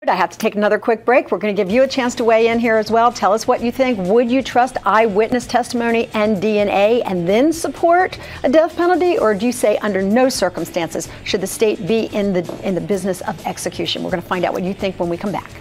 I have to take another quick break. We're going to give you a chance to weigh in here as well. Tell us what you think. Would you trust eyewitness testimony and DNA and then support a death penalty? Or do you say under no circumstances should the state be in the business of execution? We're going to find out what you think when we come back.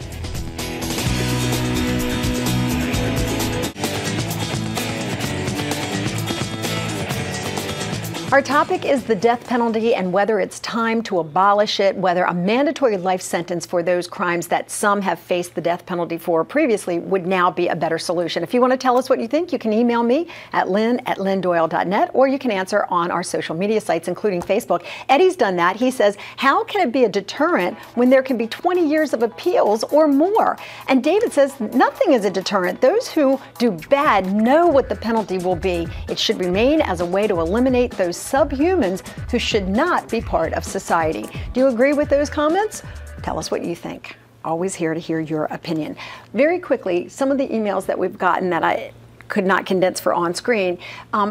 Our topic is the death penalty and whether it's time to abolish it, whether a mandatory life sentence for those crimes that some have faced the death penalty for previously would now be a better solution. If you want to tell us what you think, you can email me at lynn@lynndoyle.net, or you can answer on our social media sites, including Facebook. Eddie's done that. He says, how can it be a deterrent when there can be 20 years of appeals or more? And David says, nothing is a deterrent. Those who do bad know what the penalty will be. It should remain as a way to eliminate those subhumans who should not be part of society. Do you agree with those comments? Tell us what you think. Always here to hear your opinion. Very quickly, some of the emails that we've gotten that I could not condense for on screen,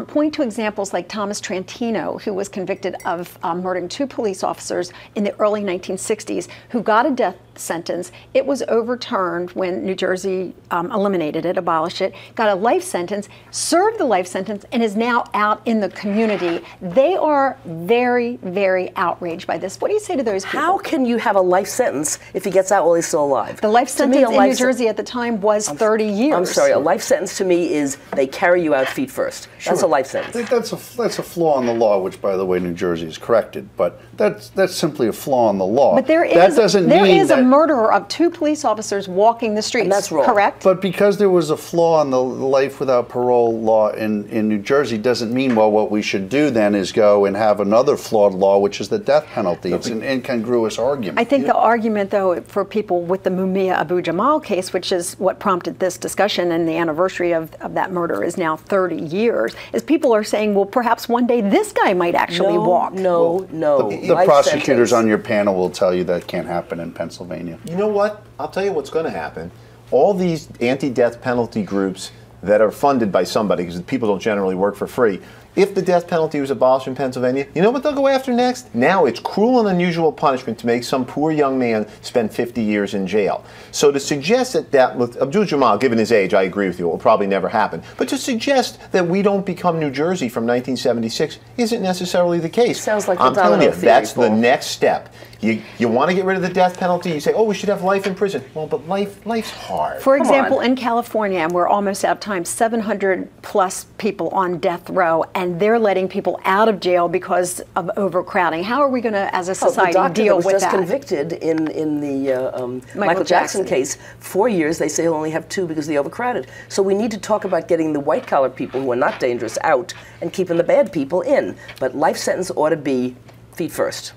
point to examples like Thomas Trantino, who was convicted of murdering 2 police officers in the early 1960s, who got a death sentence. It was overturned when New Jersey eliminated it, abolished it, got a life sentence, served the life sentence, and is now out in the community. They are very, very outraged by this. What do you say to those people? How can you have a life sentence if he gets out while he's still alive? The life sentence in New Jersey at the time was 30 years. I'm sorry, a life sentence to me is they carry you out feet first. Sure. That's a life sentence. That's a flaw in the law, which, by the way, New Jersey has corrected. But that's simply a flaw in the law. But there is a murderer of 2 police officers walking the streets. And that's wrong. Correct? But because there was a flaw in the life without parole law in New Jersey doesn't mean, well, what we should do then is go and have another flawed law, which is the death penalty. It's an incongruous argument. I think the argument, though, for people with the Mumia Abu-Jamal case, which is what prompted this discussion, and the anniversary of that murder is now 30 years, is people are saying, well, perhaps one day this guy might actually walk. No. The prosecutors on your panel will tell you that can't happen in Pennsylvania. You know what? I'll tell you what's going to happen. All these anti-death penalty groups that are funded by somebody, because people don't generally work for free, if the death penalty was abolished in Pennsylvania, you know what they'll go after next? Now it's cruel and unusual punishment to make some poor young man spend 50 years in jail. So to suggest that with Abu-Jamal, given his age, I agree with you, it will probably never happen. But to suggest that we don't become New Jersey from 1976 isn't necessarily the case. Sounds like I'm telling you, that's Paul. the next step. You want to get rid of the death penalty, you say, oh, we should have life in prison. Well, but life's hard. For example, in California, and we're almost out of time, 700 plus people on death row, and they're letting people out of jail because of overcrowding. How are we going to, as a society, deal with that? The doctor that was just convicted in the Michael Jackson case, 4 years, they say he'll only have 2 because they overcrowded. So we need to talk about getting the white-collar people who are not dangerous out and keeping the bad people in. But life sentence ought to be feet first.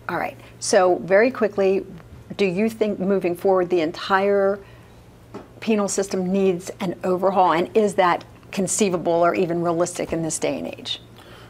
All right. So very quickly, do you think moving forward the entire penal system needs an overhaul, and is that conceivable or even realistic in this day and age?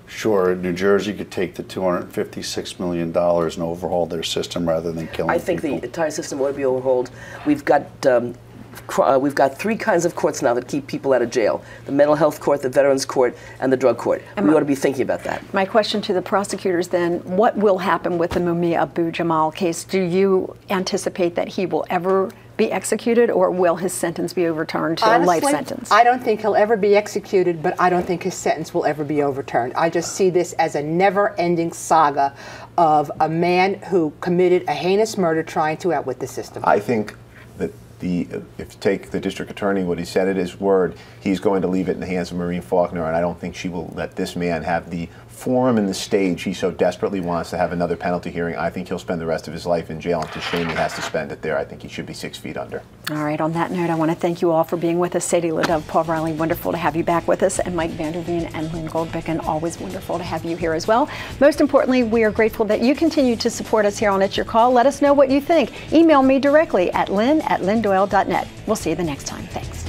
Sure, New Jersey could take the $256 million and overhaul their system rather than killing people. I think the entire system ought to be overhauled. We've got 3 kinds of courts now that keep people out of jail: the mental health court, the veterans court, and the drug court. And we ought to be thinking about that. My question to the prosecutors then, what will happen with the Mumia Abu-Jamal case? Do you anticipate that he will ever be executed, or will his sentence be overturned to Honestly, a life sentence? I don't think he'll ever be executed, but I don't think his sentence will ever be overturned. I just see this as a never-ending saga of a man who committed a heinous murder trying to outwit the system. I think that if you take the district attorney, what he said at his word, he's going to leave it in the hands of Lynn Faulkner, and I don't think she will let this man have the forum and the stage he so desperately wants to have another penalty hearing. I think he'll spend the rest of his life in jail. It's a shame he has to spend it there. I think he should be 6 feet under. All right, on that note, I want to thank you all for being with us. Sadie Ladove, Paul Riley, wonderful to have you back with us, and Mike Vanderveen and Lynn Goldbicken, always wonderful to have you here as well. Most importantly, we are grateful that you continue to support us here on It's Your Call. Let us know what you think. Email me directly at lynn@lynndoyle.net. We'll see you the next time. Thanks.